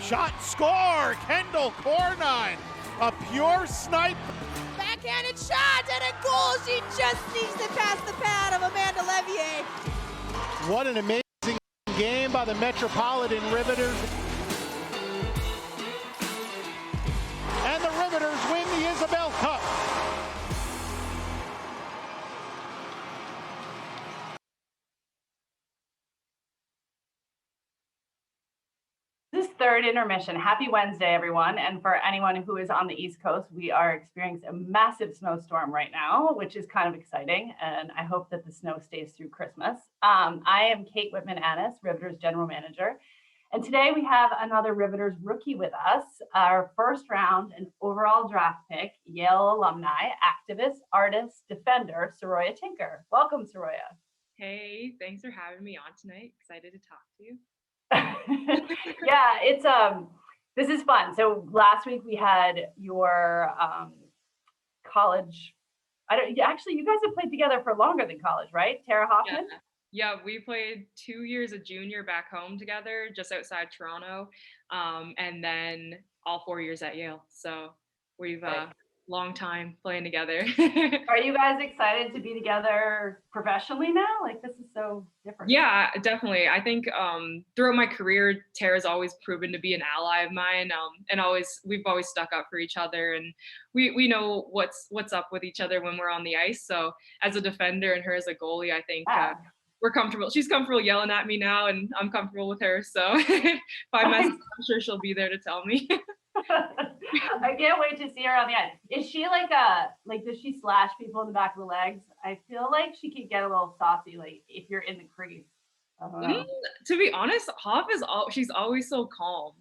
Shot, score! Kendall Cornine, a pure snipe. Backhanded shot and a goal. She just needs to pass the pad of Amanda Levier. What an amazing game by the Metropolitan Riveters. And the Riveters win the Isabel Cup. This third intermission. Happy Wednesday, everyone. And for anyone who is on the East Coast, we are experiencing a massive snowstorm right now, which is kind of exciting. And I hope that the snow stays through Christmas. I am Kate Whitman-Annis, Riveters General Manager. And today we have another Riveters rookie with us, our first round and overall draft pick, Yale alumni, activist, artist, defender, Saroya Tinker. Welcome, Saroya. Hey, thanks for having me on tonight. Excited to talk to you. Yeah, it's this is fun. So last week we had your college. Actually, you guys have played together for longer than college, right? Tara Hoffman. Yeah, we played 2 years of junior back home together, just outside Toronto, and then all 4 years at Yale. So we've long time playing together. Are you guys excited to be together professionally now? Like, this is so different. Yeah, definitely. I think throughout my career, Tara's always proven to be an ally of mine, and we've always stuck up for each other, and we know what's up with each other when we're on the ice. So as a defender and her as a goalie, I think we're comfortable. She's comfortable yelling at me now, and I'm comfortable with her. So if I mess up, I'm sure she'll be there to tell me. I can't wait to see her on the ice. Is she like does she slash people in the back of the legs? I feel like she could get a little saucy, like if you're in the crease. To be honest, Hoff she's always so calm.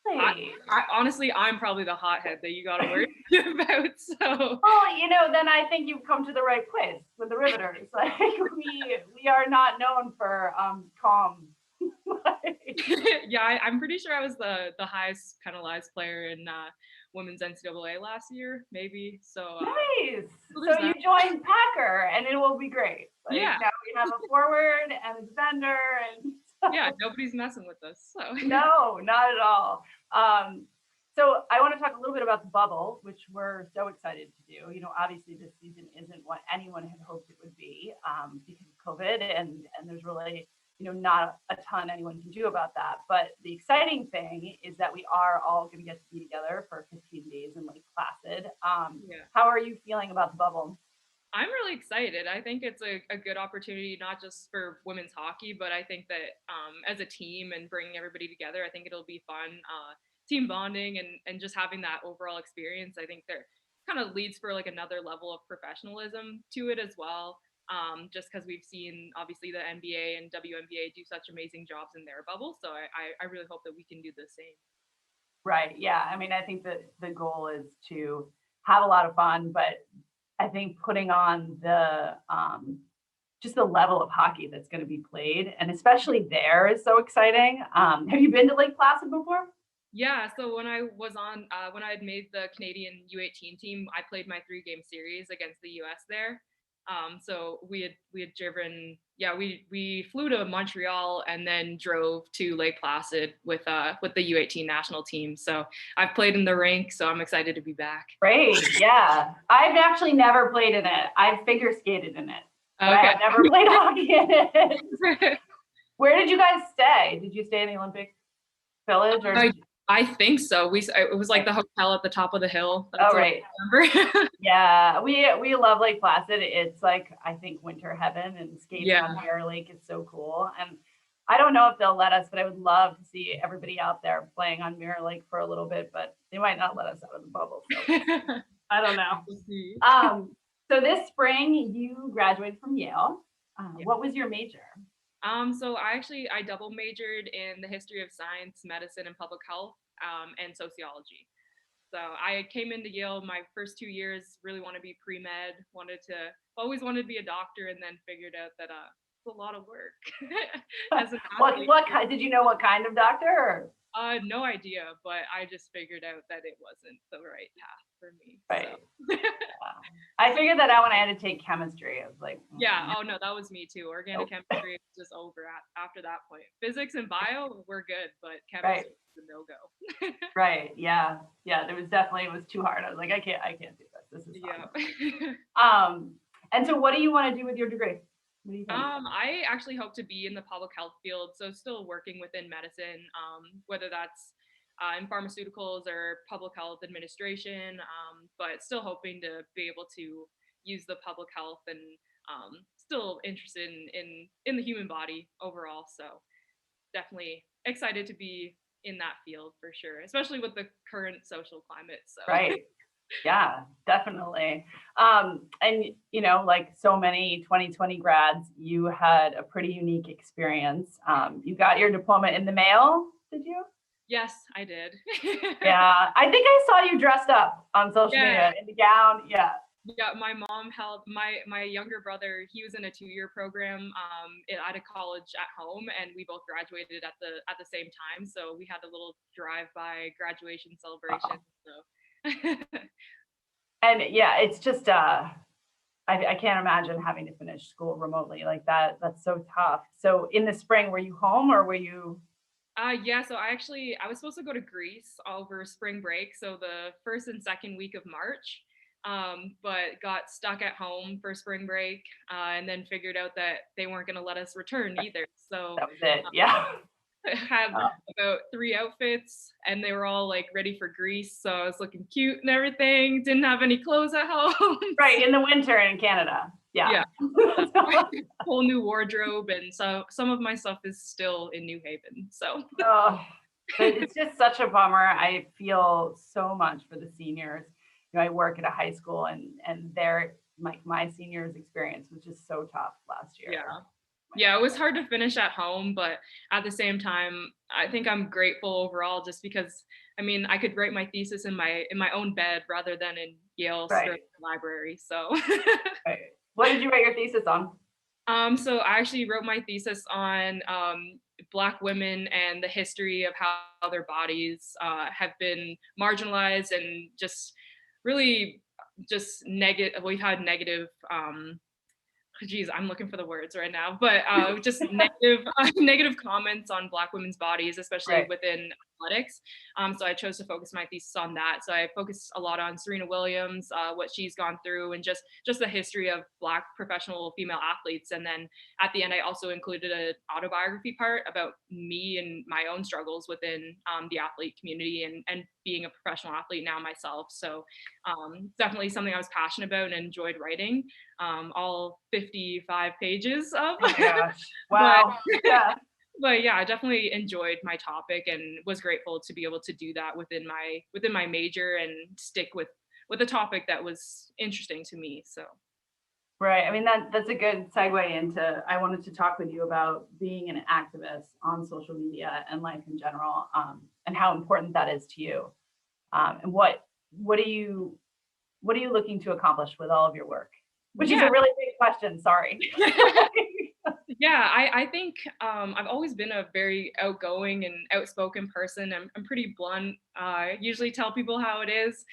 Hey. I honestly, I'm probably the hothead that you got to worry about. So. Well, then I think you've come to the right place with the Riveters. Like we are not known for calm. Yeah, I'm pretty sure I was the highest penalized player in women's NCAA last year, maybe. So nice. So you joined Packer, and it will be great. Like, yeah. Now we have a forward and a defender, and yeah, nobody's messing with us. So no, not at all. So I want to talk a little bit about the bubble, which we're so excited to do. You know, obviously this season isn't what anyone had hoped it would be because of COVID, and there's really not a ton anyone can do about that. But the exciting thing is that we are all going to get to be together for 15 days in Lake Placid. How are you feeling about the bubble? I'm really excited. I think it's a good opportunity, not just for women's hockey, but I think that as a team and bringing everybody together, I think it'll be fun. Team bonding and just having that overall experience. I think there kind of leads for like another level of professionalism to it as well. Just because we've seen obviously the NBA and WNBA do such amazing jobs in their bubble. So I really hope that we can do the same. Right. Yeah. I mean, I think that the goal is to have a lot of fun, but I think putting on the just the level of hockey that's going to be played, and especially there, is so exciting. Have you been to Lake Placid before? Yeah, so when I was when I had made the Canadian U18 team, I played my 3-game series against the US there. So we had driven, we flew to Montreal and then drove to Lake Placid with the U18 national team. So I've played in the rink, so I'm excited to be back. Great, yeah. I've actually never played in it. I've figure skated in it. Okay. I've never played hockey in it. Where did you guys stay? Did you stay in the Olympic Village? Or I think so. It was like the hotel at the top of the hill. That's right. I remember. Yeah, we love Lake Placid. It's like, I think, winter heaven, and skating on Mirror Lake is so cool. And I don't know if they'll let us, but I would love to see everybody out there playing on Mirror Lake for a little bit, but they might not let us out of the bubble. So I don't know. We'll see. So this spring you graduated from Yale. What was your major? So I double majored in the history of science, medicine, and public health, and sociology. So I came into Yale my first 2 years, really wanted to be pre-med, always wanted to be a doctor, and then figured out that it's a lot of work. As an what kind, did you know what kind of doctor? No idea, but I just figured out that it wasn't the right path for me. Right. So. I figured that out when I had to take chemistry. I was like, Yeah. Oh no, that was me too. Organic chemistry was just over after that point. Physics and bio were good, but chemistry was a no-go. Right. Yeah. Yeah. There was definitely, it was too hard. I was like, I can't do this. This is Yeah. And so what do you want to do with your degree? What do you think? I actually hope to be in the public health field, so still working within medicine, whether that's in pharmaceuticals or public health administration, but still hoping to be able to use the public health and still interested in the human body overall. So definitely excited to be in that field for sure, especially with the current social climate. So. Right. Yeah, definitely. And like so many 2020 grads, you had a pretty unique experience. You got your diploma in the mail, did you? Yes, I did. Yeah, I think I saw you dressed up on social media in the gown. Yeah. Yeah, my mom held my younger brother. He was in a 2-year program at a college at home, and we both graduated at the same time. So we had a little drive-by graduation celebration. So. And yeah, it's just I can't imagine having to finish school remotely like that. That's so tough. So in the spring, were you home or were you? Yeah, so I was supposed to go to Greece over spring break, so the first and second week of March, but got stuck at home for spring break, and then figured out that they weren't going to let us return either. So That was it. Yeah. I had about 3 outfits, and they were all like ready for Greece, so I was looking cute and everything. Didn't have any clothes at home. Right, in the winter in Canada. Yeah. Whole new wardrobe, and so some of my stuff is still in New Haven. So it's just such a bummer. I feel so much for the seniors. I work at a high school, and their my seniors experience was just so tough last year. Yeah, it was hard to finish at home, but at the same time, I think I'm grateful overall, just because I mean I could write my thesis in my own bed rather than in Yale library. So. Right. What did you write your thesis on? So I actually wrote my thesis on Black women and the history of how their bodies have been marginalized and just really just negative. We've had negative. Geez, I'm looking for the words right now, but just negative comments on Black women's bodies, especially within athletics. So I chose to focus my thesis on that. So I focused a lot on Serena Williams, what she's gone through, and just the history of Black professional female athletes. And then at the end, I also included an autobiography part about me and my own struggles within the athlete community and being a professional athlete now myself. So definitely something I was passionate about and enjoyed writing. All 55 pages of. Oh my gosh. Wow. But yeah, I definitely enjoyed my topic and was grateful to be able to do that within my major and stick with a topic that was interesting to me. So. Right. I mean, that's a good segue into, I wanted to talk with you about being an activist on social media and life in general, and how important that is to you. And what are you looking to accomplish with all of your work? Which is a really big question. Sorry. Yeah, I think I've always been a very outgoing and outspoken person. I'm pretty blunt. I usually tell people how it is.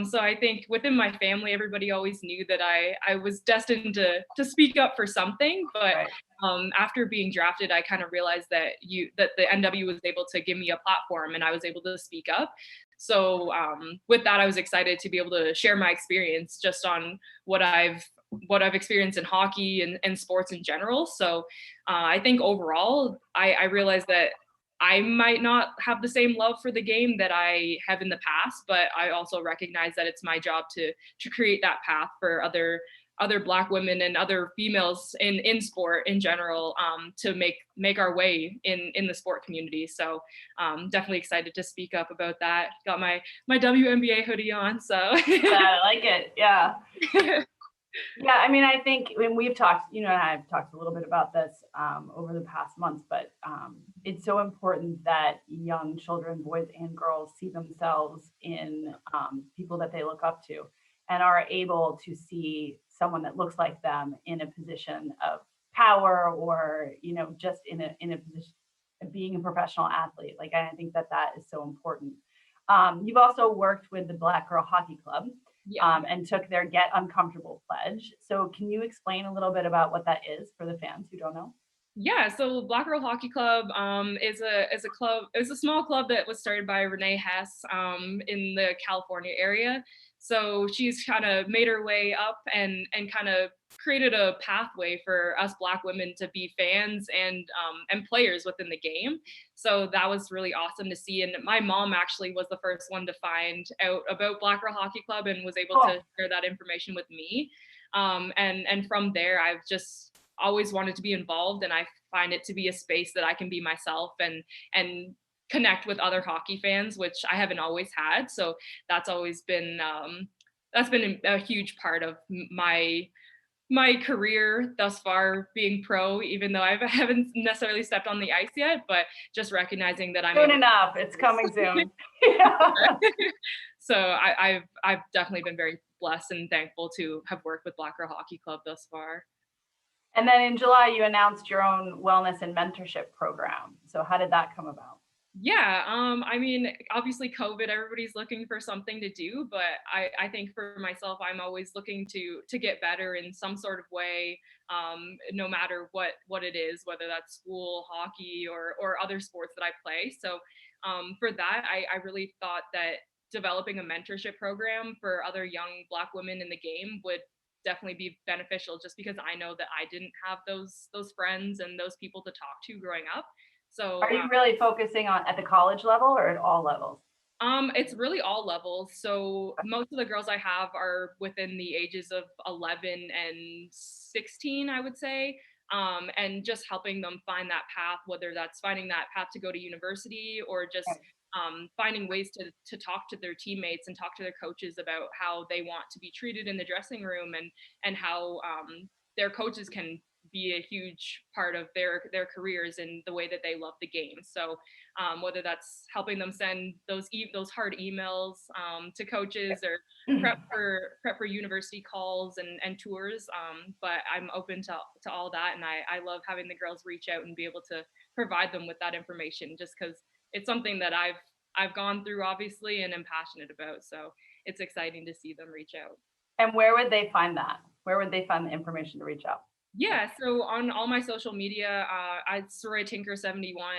So I think within my family, everybody always knew that I was destined to speak up for something. But after being drafted, I kind of realized that the NW was able to give me a platform, and I was able to speak up. So with that, I was excited to be able to share my experience just on what I've experienced in hockey and sports in general. So I think overall, I realized that I might not have the same love for the game that I have in the past, but I also recognize that it's my job to create that path for other Black women and other females in sport in general, to make our way in the sport community. So definitely excited to speak up about that. Got my WNBA hoodie on, so. I like it. Yeah. Yeah, I mean, I think when we've talked, and I've talked a little bit about this over the past months, but it's so important that young children, boys and girls, see themselves in people that they look up to and are able to see someone that looks like them in a position of power, or just in a being a professional athlete. Like, I think that is so important. You've also worked with the Black Girl Hockey Club, and took their Get Uncomfortable pledge. So can you explain a little bit about what that is for the fans who don't know? Yeah, so Black Girl Hockey Club is a club. It's a small club that was started by Renee Hess in the California area. So she's kind of made her way up and kind of created a pathway for us Black women to be fans and players within the game. So that was really awesome to see. And my mom actually was the first one to find out about Black Girl Hockey Club and was able to share that information with me. And from there, I've just always wanted to be involved, and I find it to be a space that I can be myself and connect with other hockey fans, which I haven't always had. So that's always been a huge part of my career thus far, being pro, even though I haven't necessarily stepped on the ice yet, but just recognizing that I'm soon enough. It's coming soon. Yeah. So I've definitely been very blessed and thankful to have worked with Black Girl Hockey Club thus far. And then in July, you announced your own wellness and mentorship program. So how did that come about? Yeah, I mean, obviously COVID, everybody's looking for something to do, but I think for myself, I'm always looking to get better in some sort of way, no matter what it is, whether that's school, hockey, or other sports that I play. So for that, I really thought that developing a mentorship program for other young Black women in the game would definitely be beneficial, just because I know that I didn't have those friends and those people to talk to growing up. So are you really focusing on at the college level or at all levels? It's really all levels. So most of the girls I have are within the ages of 11 and 16, I would say. And just helping them find that path, whether that's finding that path to go to university or just finding ways to talk to their teammates and talk to their coaches about how they want to be treated in the dressing room, and how their coaches can be a huge part of their careers and the way that they love the game. So whether that's helping them send those hard emails to coaches, or prep for university calls and tours, but I'm open to all that, and I love having the girls reach out and be able to provide them with that information, just because it's something that I've gone through, obviously, and am passionate about. So it's exciting to see them reach out. And where would they find that? Where would they find the information to reach out? Yeah, so on all my social media, it's Saroya Tinker 71,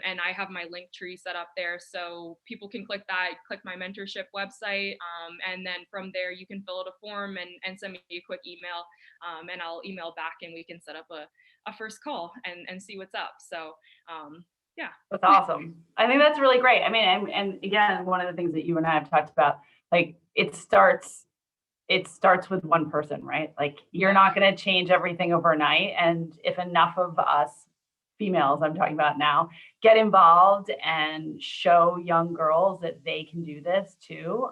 and I have my link tree set up there, so people can click that, click my mentorship website, and then from there you can fill out a form and send me a quick email, and I'll email back and we can set up a first call and see what's up. So yeah. That's awesome. I think that's really great. I mean, and again, one of the things that you and I have talked about, like it starts with one person, right? Like you're not going to change everything overnight. And if enough of us females, I'm talking about now, get involved and show young girls that they can do this too.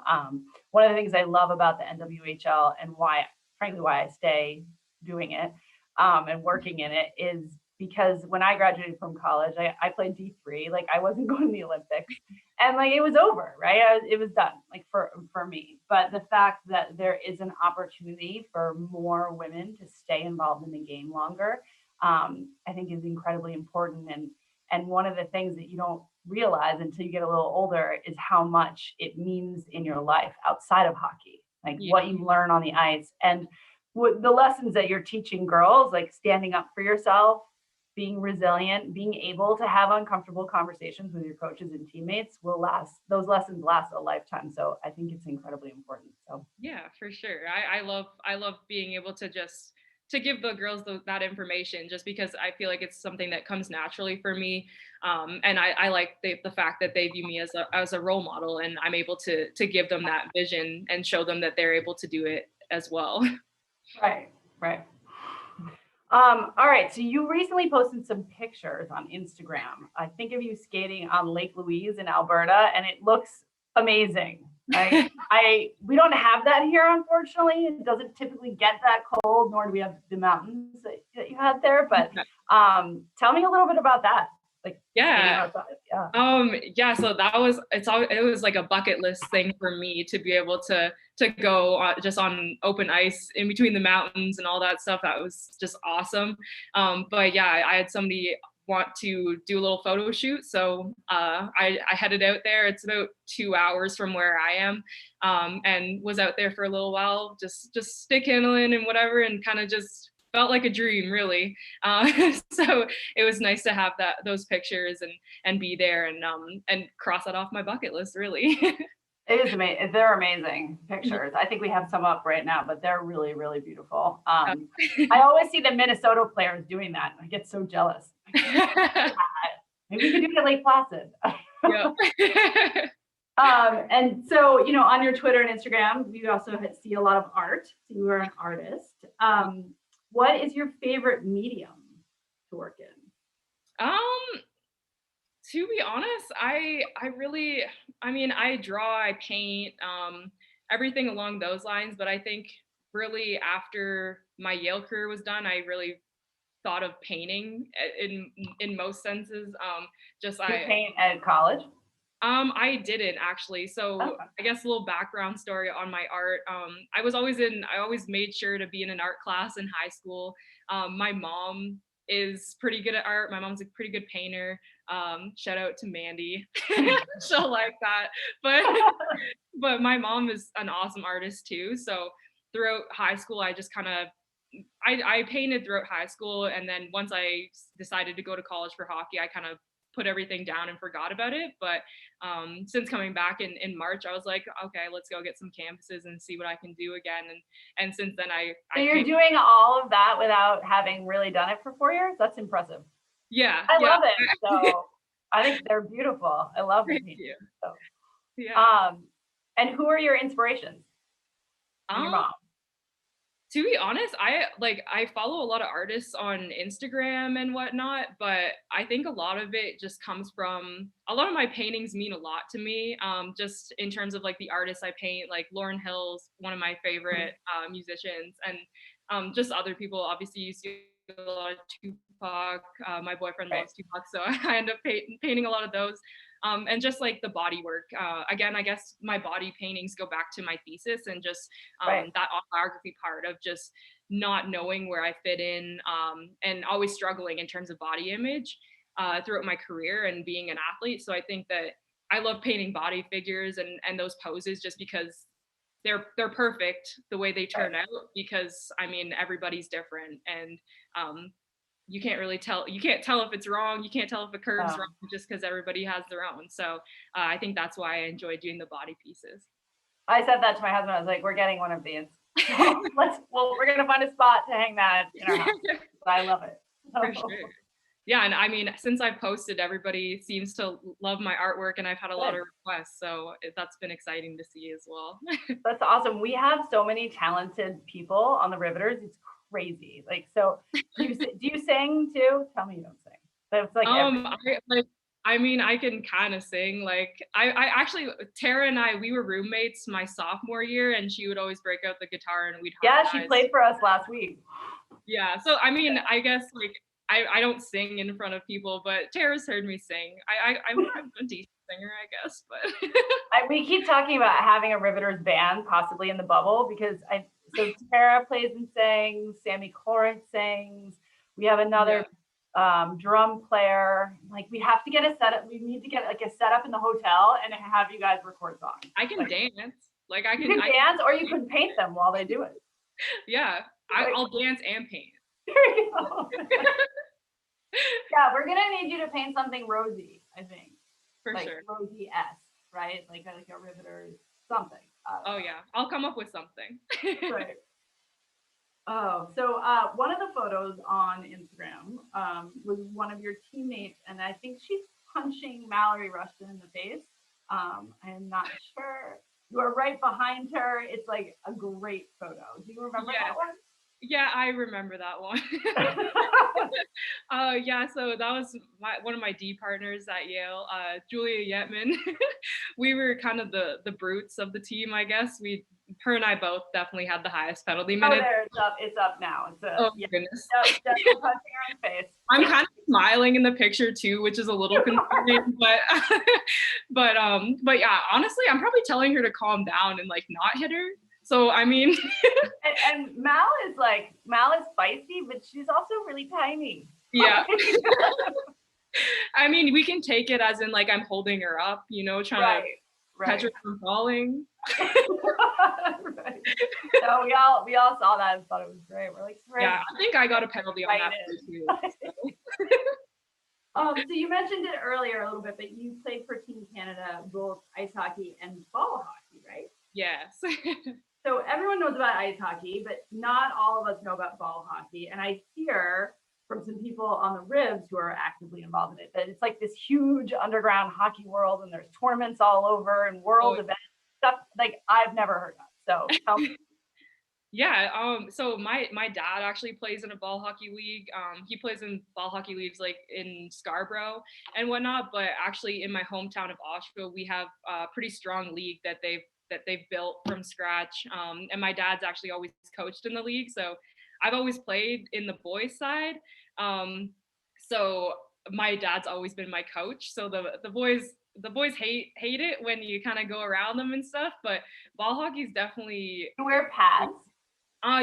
One of the things I love about the NWHL and frankly, why I stay doing it and working in it is because when I graduated from college, I played D3, like I wasn't going to the Olympics, and like it was over, right? It was done, like for me. But the fact that there is an opportunity for more women to stay involved in the game longer, I think is incredibly important. And one of the things that you don't realize until you get a little older is how much it means in your life outside of hockey, like what you learn on the ice and the lessons that you're teaching girls, like standing up for yourself, being resilient, being able to have uncomfortable conversations with your coaches and teammates will last. Those lessons last a lifetime. So I think it's incredibly important. So yeah, for sure. I love being able to just to give the girls that information, just because I feel like it's something that comes naturally for me. And I like the fact that they view me as a role model, and I'm able to give them that vision and show them that they're able to do it as well. Right. All right, so you recently posted some pictures on Instagram. I think of you skating on Lake Louise in Alberta, and it looks amazing. We don't have that here, unfortunately. It doesn't typically get that cold, nor do we have the mountains that you had there. But tell me a little bit about that. Like yeah. So it was like a bucket list thing for me to be able to go just on open ice in between the mountains and all that stuff. That was just awesome. But yeah, I had somebody want to do a little photo shoot. So I headed out there. It's about 2 hours from where I am, and was out there for a little while, just stick handling and whatever, and kind of just felt like a dream, really. So it was nice to have those pictures and be there and cross that off my bucket list, really. It is amazing. They're amazing pictures. I think we have some up right now, but they're really, really beautiful. I always see the Minnesota players doing that. I get so jealous. Maybe we could do it at Lake Placid. Yeah. And so, you know, on your Twitter and Instagram, you also see a lot of art. So you are an artist. What is your favorite medium to work in? To be honest, I draw, I paint, everything along those lines. But I think really after my Yale career was done, I really thought of painting in most senses. You paint at college? I didn't actually. So Okay. I guess a little background story on my art. I always made sure to be in an art class in high school. My mom is pretty good at art. My mom's a pretty good painter. Shout out to Mandy. She'll like that. But my mom is an awesome artist too. So throughout high school, I just kind of I painted throughout high school, and then once I decided to go to college for hockey, I kind of put everything down and forgot about it. But since coming back in March, I was like, okay, let's go get some canvases and see what I can do again. And since then, So you're doing all of that without having really done it for 4 years? That's impressive. Yeah, I love it. So I think they're beautiful. I love it. Thank you. So. Yeah. And who are your inspirations? Your mom. To be honest, I follow a lot of artists on Instagram and whatnot, but I think a lot of it just comes from, a lot of my paintings mean a lot to me, just in terms of like the artists I paint, like Lauryn Hill's one of my favorite musicians, and just other people. Obviously you see a lot of Tupac, my boyfriend loves Tupac, so I end up painting a lot of those. And just like the body work. Again, I guess my body paintings go back to my thesis and just that autobiography part of just not knowing where I fit in, and always struggling in terms of body image throughout my career and being an athlete. So I think that I love painting body figures and those poses just because they're perfect the way they turn out, because I mean, everybody's different, and you can't tell if it's wrong. You can't tell if a curve's wrong just because everybody has their own. So I think that's why I enjoy doing the body pieces. I said that to my husband. I was like, we're getting one of these. We're going to find a spot to hang that in our house. But I love it. For sure. Yeah. And I mean, since I've posted, everybody seems to love my artwork, and I've had a lot of requests. So that's been exciting to see as well. That's awesome. We have so many talented people on the Riveters. It's crazy. Like, so do you sing too? Tell me you don't sing. But it's like I can kind of sing. Like I actually, Tara and we were roommates my sophomore year, and she would always break out the guitar and we'd harmonize. Yeah, she played for us last week. Yeah, so I mean, I guess like I don't sing in front of people, but Tara's heard me sing. I'm a decent singer, I guess, but we keep talking about having a Riveters band possibly in the bubble, because so Tara plays and sings, Sammy Corinth sings. We have another drum player. Like, we have to get a setup. We need to get like a setup in the hotel and have you guys record songs. I can dance. Like I can dance, or you can paint them while they do it. Yeah, I'll dance and paint. There you go. Yeah, we're gonna need you to paint something rosy, I think. For like sure. Rosy-esque, right? Like a Riveters something. Oh yeah, I'll come up with something. Right. Oh, so one of the photos on Instagram was one of your teammates, and I think she's punching Mallory Rushton in the face. I'm not sure. You are right behind her. It's like a great photo. Do you remember that one? Yeah, I remember that one. Yeah, so that was one of my D partners at Yale, Julia Yetman. We were kind of the brutes of the team, I guess. Her and I both definitely had the highest penalty minutes. Oh, there, it's up now. Goodness. Yep, definitely punching her in the face. I'm kind of smiling in the picture too, which is a little concerning, but yeah, honestly, I'm probably telling her to calm down and like not hit her. So I mean, and Mal is spicy, but she's also really tiny. Yeah. I mean, we can take it as in like I'm holding her up, trying to catch her from falling. Right. So we all saw that and thought it was great. We're like, yeah, I think I got a penalty on that too. So you mentioned it earlier a little bit, but you played for Team Canada, both ice hockey and ball hockey, right? Yes. So everyone knows about ice hockey, but not all of us know about ball hockey. And I hear from some people on the Rivs who are actively involved in it that it's like this huge underground hockey world, and there's tournaments all over and world events, stuff like I've never heard of. So tell me. Yeah, so my dad actually plays in a ball hockey league. He plays in ball hockey leagues like in Scarborough and whatnot, but actually in my hometown of Oshawa, we have a pretty strong league that they've built from scratch. And my dad's actually always coached in the league, so I've always played in the boys side. So my dad's always been my coach. So the boys hate it when you kind of go around them and stuff, but ball hockey is definitely. You wear pads?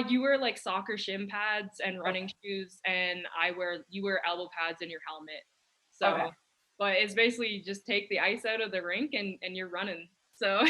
You wear like soccer shin pads and running shoes, and you wear elbow pads in your helmet. So, but it's basically just take the ice out of the rink and you're running. So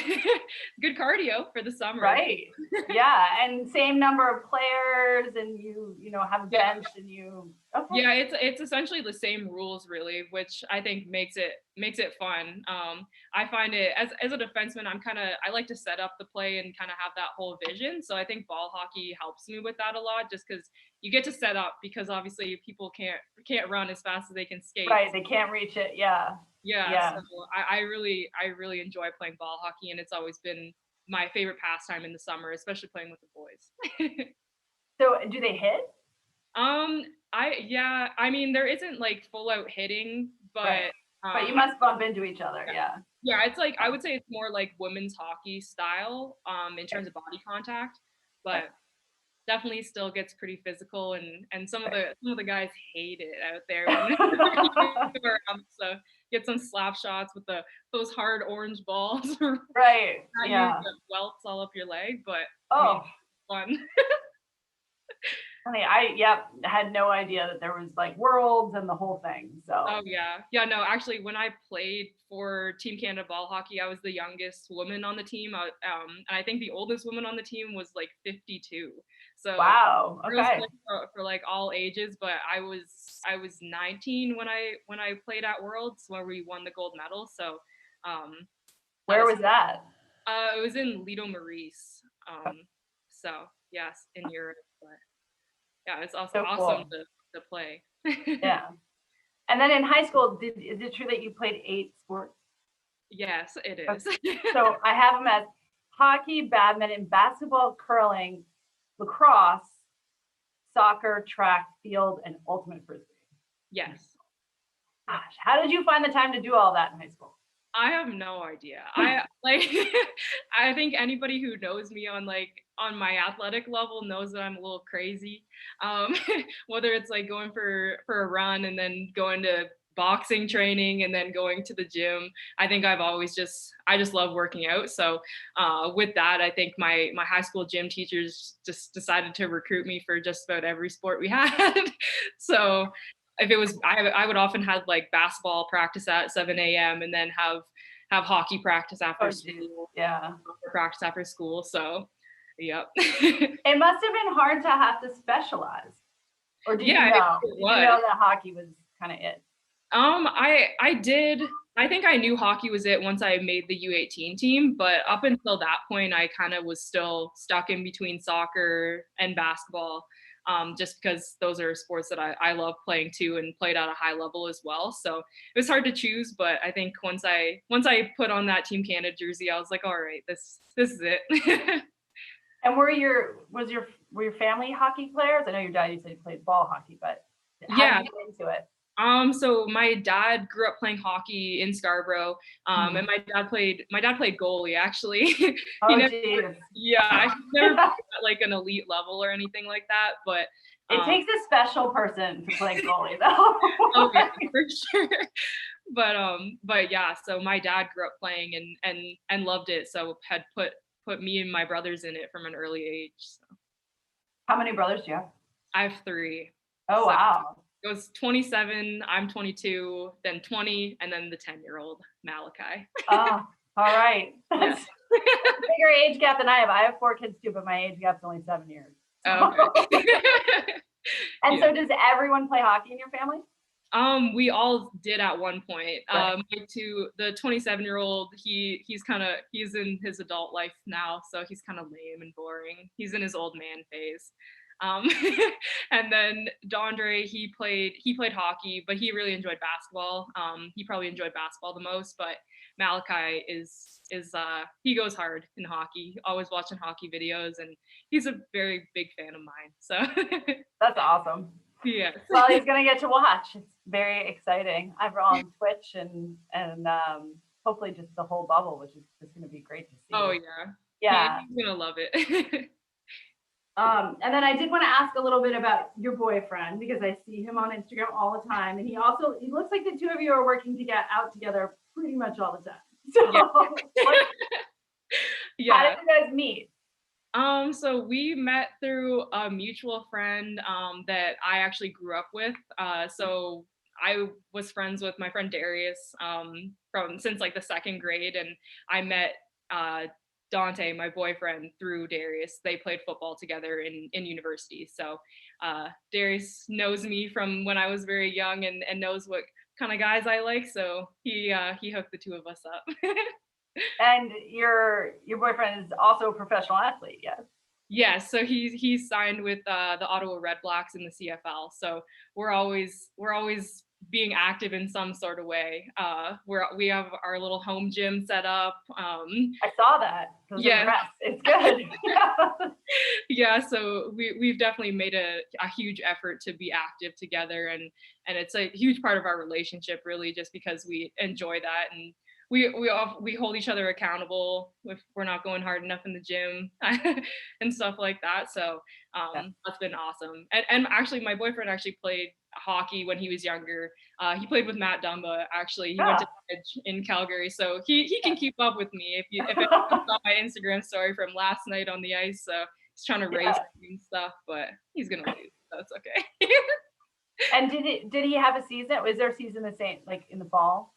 good cardio for the summer. Right. Yeah. And same number of players, and you have a bench and you. Okay. Yeah, it's essentially the same rules really, which I think makes it fun. I find it as a defenseman, I like to set up the play and kind of have that whole vision. So I think ball hockey helps me with that a lot, just because you get to set up, because obviously people can't run as fast as they can skate. Right, they can't reach it. Yeah. Yeah. So I really enjoy playing ball hockey, and it's always been my favorite pastime in the summer, especially playing with the boys. So do they hit? I mean, there isn't like full out hitting, but but you must bump into each other. Yeah, it's like, I would say it's more like women's hockey style in terms of body contact, but definitely still gets pretty physical, and some of the guys hate it out there when so get some slap shots with those hard orange balls. Right. Yeah. Welts all up your leg, but fun. I had no idea that there was like worlds and the whole thing. So. Oh yeah. No, actually, when I played for Team Canada ball hockey, I was the youngest woman on the team. And I think the oldest woman on the team was like 52. So wow. Okay. For like all ages, but I was 19 when I played at Worlds, where we won the gold medal. So where was that? It was in Lido Maurice. So yes, in Europe. But yeah, it's also awesome to play. Yeah. And then in high school, is it true that you played 8 sports? Yes, it is. So I have them as hockey, badminton, basketball, curling, lacrosse, soccer, track, field, and ultimate frisbee. Yes. Gosh, how did you find the time to do all that in high school? I have no idea. I think anybody who knows me on my athletic level knows that I'm a little crazy. Whether it's like going for a run and then going to boxing training and then going to the gym. I think I just love working out. So with that, I think my high school gym teachers just decided to recruit me for just about every sport we had. So if it was, I would often have like basketball practice at 7 a.m. and then have hockey practice after school. Yeah. Practice after school. So, yep. It must have been hard to have to specialize. Or did you know? Did you know that hockey was kind of it? I did. I think I knew hockey was it once I made the U18 team, but up until that point, I kind of was still stuck in between soccer and basketball. Just because those are sports that I love playing too and played at a high level as well. So it was hard to choose, but I think once I put on that Team Canada jersey, I was like, all right, this is it. And were your family hockey players? I know your dad, you said he played ball hockey, but how did you get into it? So my dad grew up playing hockey in Scarborough, and my dad played goalie actually. Oh, I never at like an elite level or anything like that, but it takes a special person to play goalie though. Oh yeah, for sure. But yeah, so my dad grew up playing and loved it, so had put me and my brothers in it from an early age. So. How many brothers do you have? I have 3. Oh, wow. It was 27, I'm 22, then 20, and then the 10-year-old Malachi. Oh, all right. Yeah. That's a bigger age gap than I have. I have 4 kids too, but my age gap's only 7 years. Oh, okay. And Yeah. so does everyone play hockey in your family? We all did at one point. Right. To the 27-year-old, he's in his adult life now, so he's kind of lame and boring. He's in his old man phase. Um, and then Dondre, he played hockey, but he really enjoyed basketball. He probably enjoyed basketball the most, but Malachi he goes hard in hockey, always watching hockey videos, and he's a very big fan of mine. So That's awesome. yeah. Well, he's gonna get to watch. It's very exciting. I'm on Twitch and hopefully just the whole bubble, which is just gonna be great to see. Oh yeah. Yeah. He's gonna love it. And then I did want to ask a little bit about your boyfriend, because I see him on Instagram all the time, and he looks like the two of you are working to get out together pretty much all the time. So Yeah. how did you guys meet? So we met through a mutual friend that I actually grew up with. So I was friends with my friend Darius since like the 2nd grade, and I met Dante, my boyfriend, through Darius. They played football together in university. So Darius knows me from when I was very young and knows what kind of guys I like. So he hooked the two of us up. And your boyfriend is also a professional athlete, yes? Yes, so he's signed with the Ottawa Red Blacks in the CFL. So we're always being active in some sort of way. We have our little home gym set up. I saw that. Yeah. It's good. Yeah, so we've definitely made a huge effort to be active together, and it's a huge part of our relationship, really, just because we enjoy that, and we hold each other accountable if we're not going hard enough in the gym and stuff like that. So that's been awesome. And actually, my boyfriend actually played hockey when he was younger. He played with Matt Dumba. Actually, he went to college in Calgary, so he can keep up with me. If anyone saw my Instagram story from last night on the ice, so he's trying to race me and stuff, but he's gonna lose. So it's okay. And did he have a season? Was their season the same, like in the fall?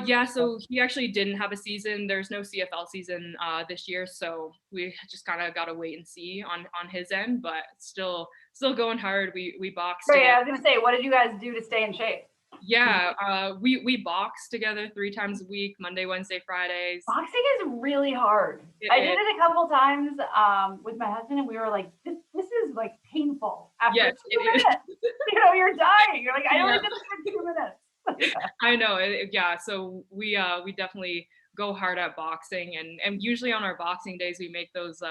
Yeah, so he actually didn't have a season. There's no CFL season this year, so we just kind of got to wait and see on his end, but still going hard. We boxed. Great, I was gonna say, what did you guys do to stay in shape? Yeah, we box together 3 times a week, Monday, Wednesday, Fridays. Boxing is really hard. I did it a couple times with my husband, and we were like, this is like painful. After 2 minutes, you're dying. You're like, I only did this for 2 minutes. I know. Yeah, so we definitely go hard at boxing, and usually on our boxing days we make those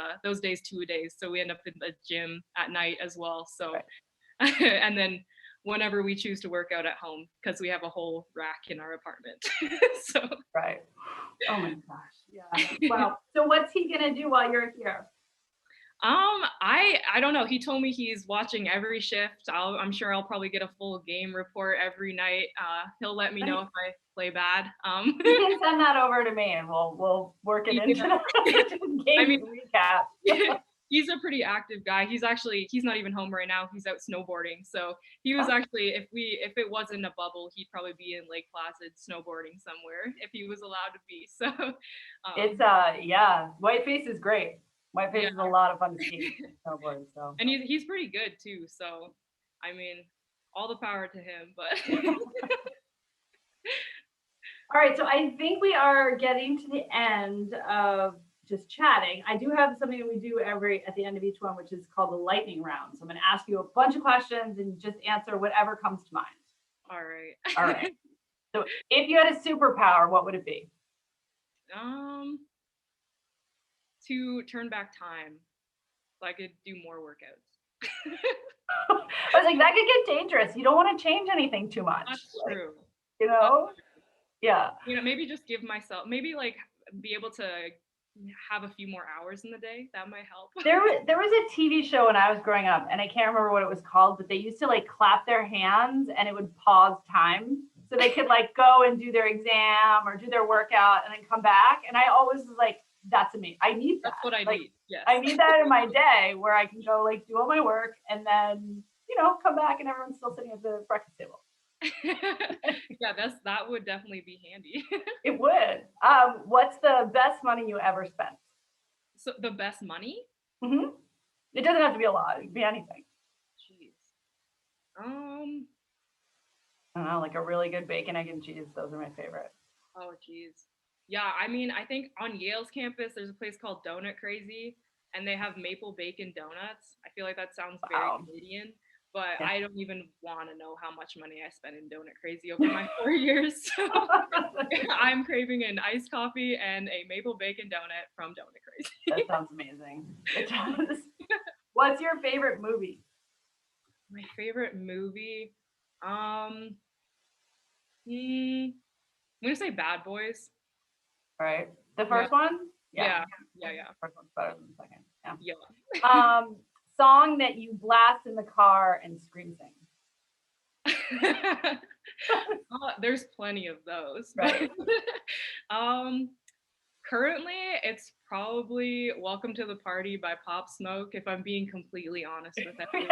days 2-a-days, so we end up in the gym at night as well. So and then whenever we choose to work out at home, because we have a whole rack in our apartment. So right. Oh my gosh. Yeah. Wow. So what's he gonna do while you're here? I don't know. He told me he's watching every shift. I'm sure I'll probably get a full game report every night. He'll let me know if I play bad. You can send that over to me, and we'll work it into the game recap. He's a pretty active guy. He's not even home right now. He's out snowboarding. So he was actually, if it wasn't a bubble, he'd probably be in Lake Placid snowboarding somewhere if he was allowed to be. So it's Whiteface is great. Whiteface is a lot of fun to ski snowboard. So and he's pretty good too. So I mean, all the power to him. But all right, so I think we are getting to the end of just chatting. I do have something we do at the end of each one, which is called the lightning round. So I'm going to ask you a bunch of questions and just answer whatever comes to mind. All right. All right. So if you had a superpower, what would it be? To turn back time so I could do more workouts. I was like, that could get dangerous. You don't want to change anything too much. That's true. Yeah. Maybe just give myself, be able to have a few more hours in the day. That might help. There was a TV show when I was growing up, and I can't remember what it was called, but they used to like clap their hands and it would pause time. So they could like go and do their exam or do their workout and then come back. And I always was like, that's amazing. I need that. That's what I need. Yes. I need that in my day where I can go like do all my work and then, come back and everyone's still sitting at the breakfast table. Yeah, that would definitely be handy. It would. What's the best money you ever spent? So the best money? Mm-hmm. It doesn't have to be a lot. It can be anything. Jeez. I don't know, like a really good bacon, egg, and cheese. Those are my favorite. Oh, geez. Yeah, I mean, I think on Yale's campus, there's a place called Donut Crazy, and they have maple bacon donuts. I feel like that sounds very Wow. Canadian, but Yeah. I don't even want to know how much money I spent in Donut Crazy over my 4 years. So I'm craving an iced coffee and a maple bacon donut from Donut Crazy. That sounds amazing. It does. What's your favorite movie? My favorite movie, I'm gonna say Bad Boys. All right. The first one? Yeah. First one's better than the second. Yeah. Yeah. Song that you blast in the car and scream sing. There's plenty of those. Right. Currently, it's probably "Welcome to the Party" by Pop Smoke, if I'm being completely honest with everyone.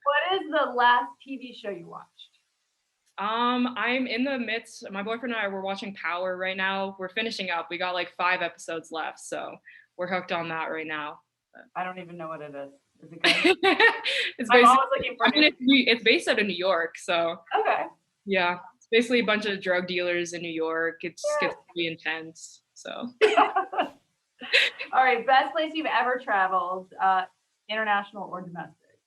What is the last TV show you watched? I'm in the midst. My boyfriend and I were watching Power right now. We're finishing up. We got like 5 episodes left, so we're hooked on that right now. I don't even know what it is. Is it good? It's I'm basically, always looking for it's based out of New York, so Okay. yeah, it's basically a bunch of drug dealers in New York. It gets pretty intense. So. All right, best place you've ever traveled, international or domestic?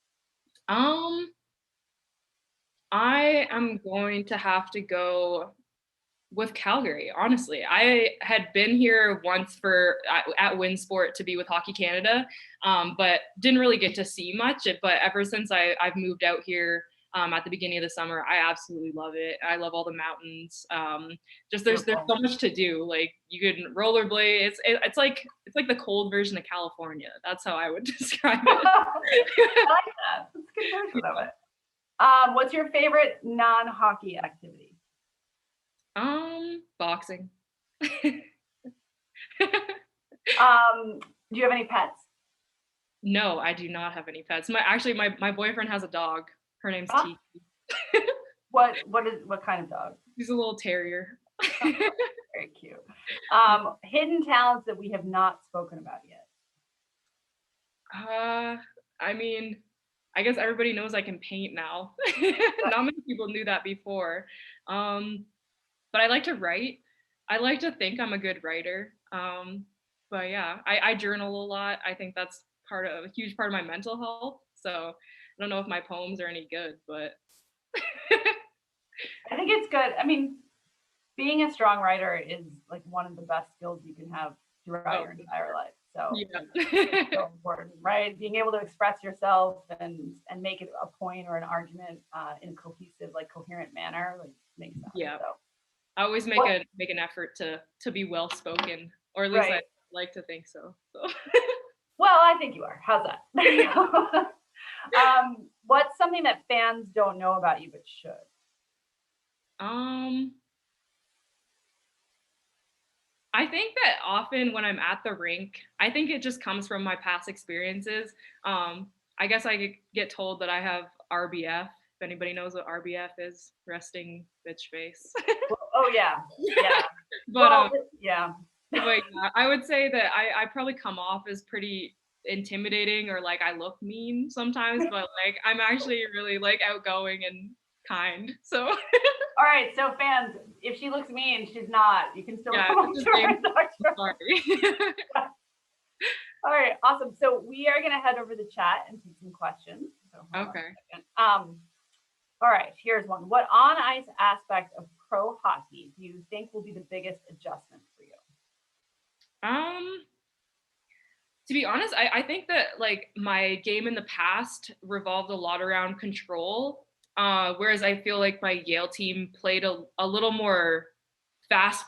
I am going to have to go with Calgary, honestly. I had been here once at Winsport to be with Hockey Canada, but didn't really get to see much. But ever since I've moved out here at the beginning of the summer, I absolutely love it. I love all the mountains. There's so much to do. Like you can rollerblade. It's like the cold version of California. That's how I would describe it. I like that. That's a good version of it. What's your favorite non-hockey activity? Boxing. Do you have any pets? No, I do not have any pets. My boyfriend has a dog. Her name's Tiki. What kind of dog? He's a little terrier. Very cute. Hidden talents that we have not spoken about yet. I mean, I guess everybody knows I can paint now. Not many people knew that before. But I like to write. I like to think I'm a good writer. But yeah, I journal a lot. I think that's a huge part of my mental health. So I don't know if my poems are any good, but I think it's good. I mean, being a strong writer is like one of the best skills you can have throughout your entire life. So yeah. it's so important, right? Being able to express yourself and make it a point or an argument in a cohesive, like coherent manner, like makes sense. Yeah. So. I always make an effort to be well spoken, or at least I like to think so. Well, I think you are. How's that? There you go. What's something that fans don't know about you but should? I think that often when I'm at the rink, I think it just comes from my past experiences. I guess I get told that I have RBF. If anybody knows what RBF is, resting bitch face. Oh yeah. But yeah. But yeah, I would say that I probably come off as pretty intimidating, or like I look mean sometimes, but like I'm actually really like outgoing and kind. So all right, so fans, if she looks mean, she's not. You can still come up to her and talk to her. Sorry. All right, awesome. So we are gonna head over the chat and take some questions. So okay. All right, here's one. What on-ice aspect of pro hockey do you think will be the biggest adjustment for you? To be honest, I think that like my game in the past revolved a lot around control, whereas I feel like my Yale team played a little more fast.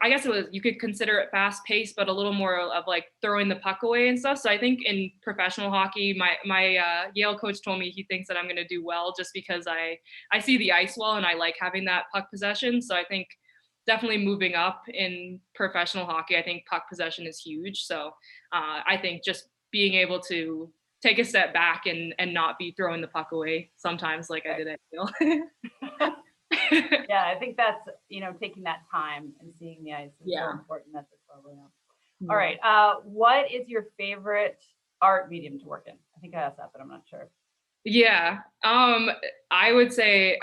I guess you could consider it fast paced, but a little more of like throwing the puck away and stuff. So I think in professional hockey, my Yale coach told me he thinks that I'm going to do well just because I see the ice well and I like having that puck possession. So I think definitely moving up in professional hockey, I think puck possession is huge. So I think just being able to take a step back and not be throwing the puck away sometimes like I did at Yale. Yeah, I think that's, taking that time and seeing the ice is so important at this level. Yeah. All right. What is your favorite art medium to work in? I think I asked that, but I'm not sure. Yeah. I would say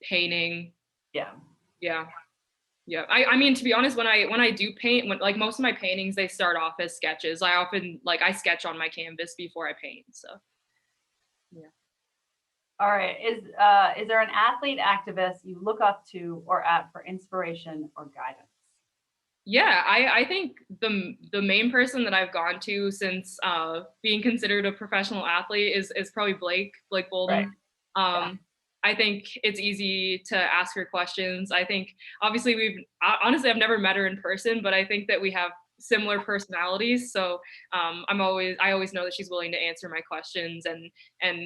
painting. Yeah. Yeah. Yeah. I mean, to be honest, when I do paint, like most of my paintings, they start off as sketches. I often I sketch on my canvas before I paint. So yeah. All right. Is there an athlete activist you look up to or at for inspiration or guidance? Yeah, I think the main person that I've gone to since being considered a professional athlete is probably Blake Bolden. Right. I think it's easy to ask her questions. I think obviously honestly I've never met her in person, but I think that we have similar personalities. So I always know that she's willing to answer my questions and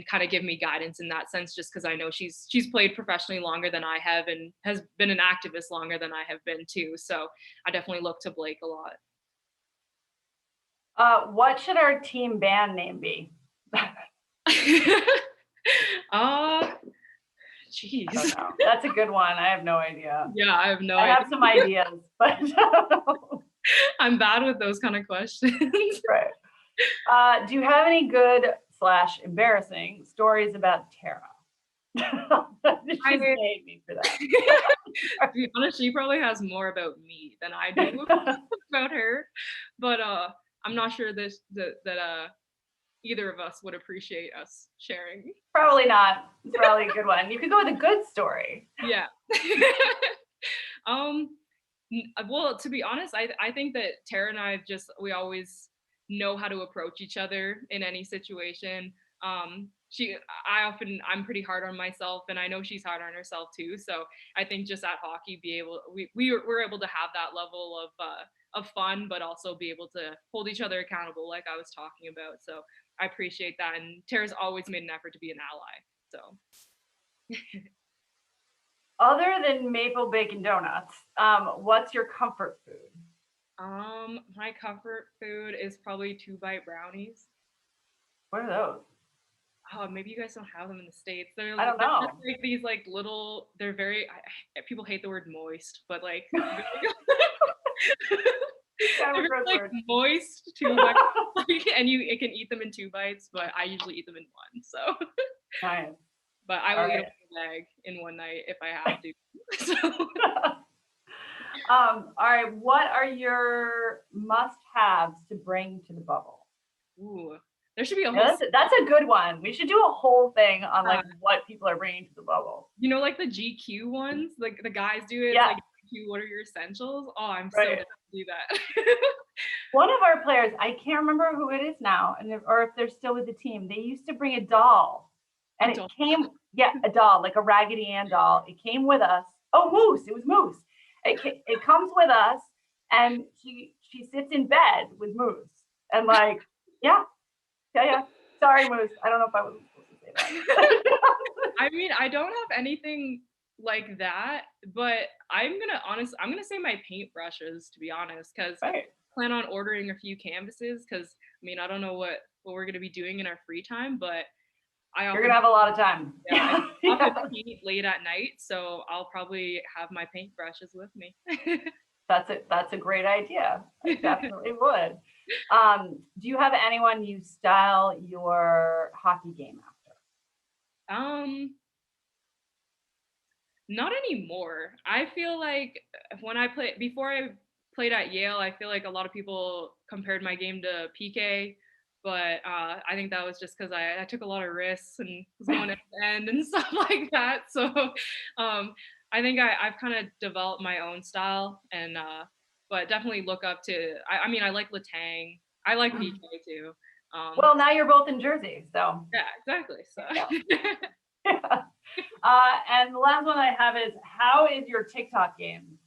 kind of give me guidance in that sense, just because I know she's played professionally longer than I have and has been an activist longer than I have been too. So I definitely look to Blake a lot. What should our team band name be? Jeez. That's a good one. I have no idea. Yeah, I have no idea. I have some ideas, but I'm bad with those kind of questions. Right. Do you have any good / embarrassing stories about Tara? She hate me for that. To be honest, she probably has more about me than I do about her. But I'm not sure that either of us would appreciate us sharing. Probably not. It's probably a good one. You could go with a good story. Yeah. Well, to be honest, I think that Tara and I we always know how to approach each other in any situation. I'm pretty hard on myself, and I know she's hard on herself too. So I think just at hockey, we're able to have that level of fun, but also be able to hold each other accountable, like I was talking about. So I appreciate that, and Tara's always made an effort to be an ally. So. Other than maple bacon donuts, what's your comfort food? My comfort food is probably 2-bite brownies. What are those? Oh, maybe you guys don't have them in the States. I don't know. They're like these little. They're very. People hate the word moist, but like. They're like moist 2 bites, and you can eat them in 2 bites, but I usually eat them in 1. So. Nice. But I will eat a bag in one night if I have to. So. All right. What are your must-haves to bring to the bubble? Ooh, there should be a whole. That's a good one. We should do a whole thing on what people are bringing to the bubble. Like the GQ ones, like the guys do it. Yeah. Like, what are your essentials? Oh, I'm so down to do that. One of our players, I can't remember who it is now, or if they're still with the team. They used to bring a doll, and it came, a doll, like a Raggedy Ann doll. It came with us. Oh, Moose! It was Moose. It comes with us, and she sits in bed with Moose, and yeah. Sorry, Moose. I don't know if I was supposed to say that. I mean, I don't have anything like that, but I'm gonna say my paintbrushes, to be honest, because I plan on ordering a few canvases, because I don't know what we're gonna be doing in our free time, but you're gonna have a lot of time. Yeah, I often paint late at night, so I'll probably have my paintbrushes with me. That's a great idea. I definitely would. Do you have anyone you style your hockey game after? Not anymore. I feel like before I played at Yale, I feel like a lot of people compared my game to PK, but I think that was just because I took a lot of risks and was going at the end and stuff like that. So I think I've kind of developed my own style, and but definitely look up to. I like Letang. I like PK too. Well, now you're both in Jersey, so. Yeah, exactly. So. Yeah. And the last one I have is, how is your TikTok game?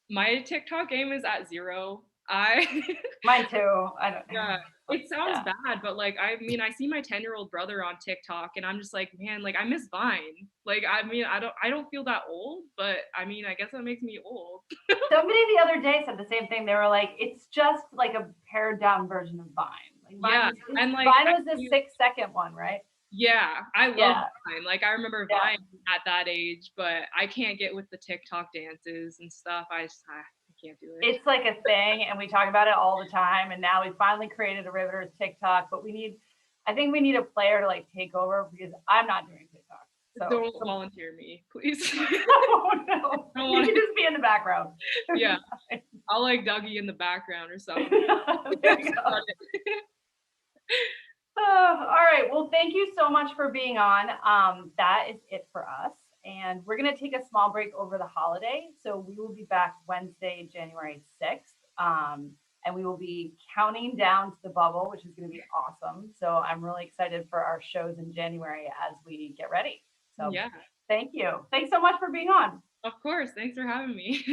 My TikTok game is at 0. Mine too. I don't. Yeah, it sounds bad, but I see my 10-year-old brother on TikTok, and I'm just like, man, I miss Vine. I don't feel that old, but I guess that makes me old. Somebody the other day said the same thing. They were like, it's just like a pared down version of Vine. Yeah, and like Vine was the 6-second one, right? yeah, I love Yeah. Vine. Like I remember Yeah. Vine at that age, but I can't get with the TikTok dances and stuff. I can't do it. It's like a thing, and we talk about it all the time. And now we finally created a Riveters TikTok, but I think we need a player to like take over because I'm not doing TikTok. So Don't volunteer me, please. oh no, don't you wanna- can just be in the background. Yeah, I'll like Dougie in the background or something. There you go. All right. Well, thank you so much for being on. That is it for us. And we're going to take a small break over the holiday. So we will be back Wednesday, January 6th. And we will be counting down to the bubble, which is going to be awesome. So I'm really excited for our shows in January as we get ready. So Yeah, thank you. Thanks so much for being on. of course. Thanks for having me.